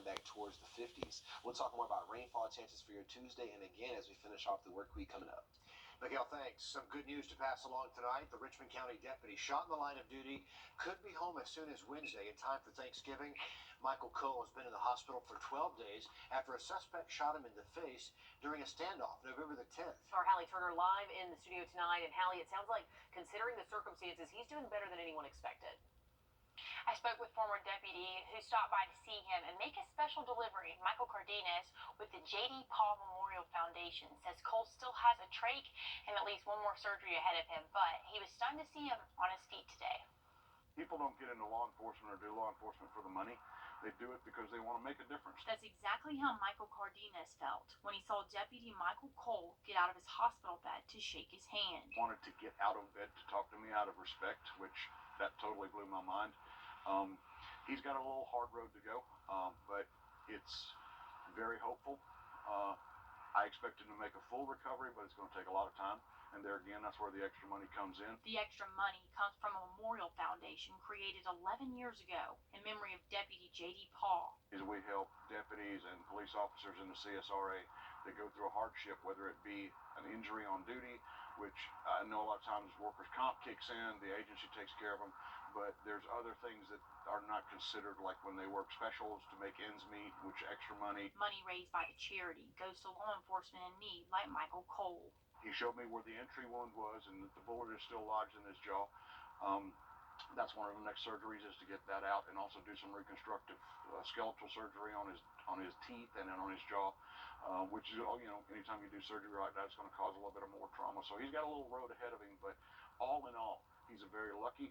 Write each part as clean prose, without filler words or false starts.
climb back towards the 50s. We'll talk more about rainfall chances for your Tuesday and again as we finish off the work week coming up. Miguel, thanks. Some good news to pass along tonight. The Richmond County deputy shot in the line of duty could be home as soon as Wednesday in time for Thanksgiving. Michael Cole has been in the hospital for 12 days after a suspect shot him in the face during a standoff November the 10th. Our Hallie Turner live in the studio tonight. And Hallie, it sounds like, considering the circumstances, he's doing better than anyone expected. I spoke with former deputy who stopped by to see him and make a special delivery. Michael Cardenas with the J.D. Paul Memorial Foundation says Cole still has a trach and at least one more surgery ahead of him, but he was stunned to see him on his feet today. People don't get into law enforcement or do law enforcement for the money. They do it because they want to make a difference. That's exactly how Michael Cardenas felt when he saw Deputy Michael Cole get out of his hospital bed to shake his hand. Wanted to get out of bed to talk to me out of respect, which that totally blew my mind. He's got a little hard road to go, but it's very hopeful. I expect him to make a full recovery, but it's going to take a lot of time. And there again, that's where the extra money comes in. The extra money comes from a memorial foundation created 11 years ago in memory of Deputy J.D. Paul. We help deputies and police officers in the CSRA that go through a hardship, whether it be an injury on duty, which I know a lot of times workers' comp kicks in, the agency takes care of them, but there's other things that are not considered, like when they work specials to make ends meet, which extra money. Money raised by the charity goes to law enforcement in need, like Michael Cole. He showed me where the entry wound was and that the bullet is still lodged in his jaw. That's one of the next surgeries, is to get that out and also do some reconstructive skeletal surgery on his teeth and then on his jaw, which is, anytime you do surgery like that, it's going to cause a little bit of more trauma. So he's got a little road ahead of him, but all in all, he's a very lucky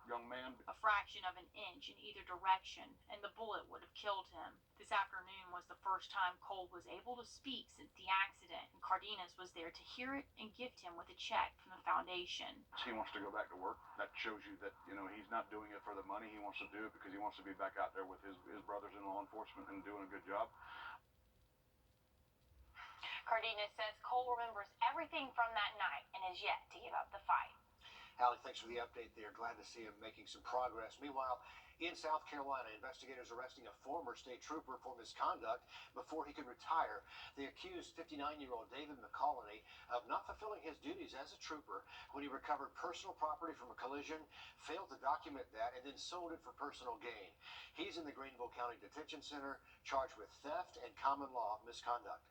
young man. A fraction of an inch in either direction, and the bullet would have killed him. This afternoon was the first time Cole was able to speak since the accident, and Cardenas was there to hear it and gift him with a check from the foundation. He wants to go back to work. That shows you that, he's not doing it for the money. He wants to do it because he wants to be back out there with his brothers in law enforcement and doing a good job. Cardenas says Cole remembers everything from that night and has yet to give up the fight. Hallie, thanks for the update there. Glad to see him making some progress. Meanwhile, in South Carolina, investigators arresting a former state trooper for misconduct before he could retire. They accused 59-year-old David McCollany of not fulfilling his duties as a trooper when he recovered personal property from a collision, failed to document that, and then sold it for personal gain. He's in the Greenville County Detention Center, charged with theft and common law misconduct.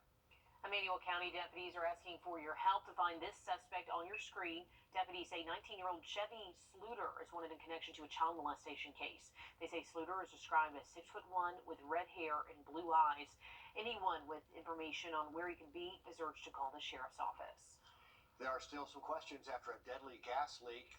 Emmanuel County deputies are asking for your help to find this suspect on your screen. Deputies say 19-year-old Chevy Sluder is wanted in connection to a child molestation case. They say Sluder is described as 6'1" with red hair and blue eyes. Anyone with information on where he could be is urged to call the sheriff's office. There are still some questions after a deadly gas leak.